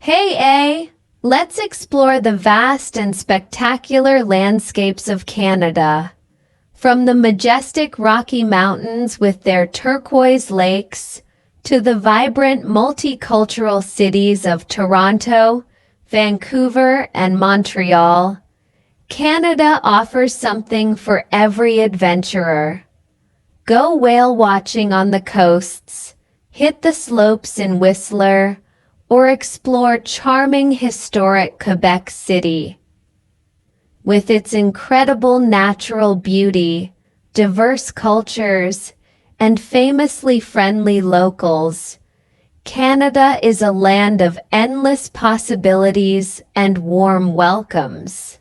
Hey, A! Let's explore the vast and spectacular landscapes of Canada. From the majestic Rocky Mountains with their turquoise lakes, to the vibrant multicultural cities of Toronto, Vancouver, and Montreal, Canada offers something for every adventurer. Go whale watching on the coasts, hit the slopes in Whistler, or explore charming historic Quebec City. With its incredible natural beauty, diverse cultures, and famously friendly locals, Canada is a land of endless possibilities and warm welcomes.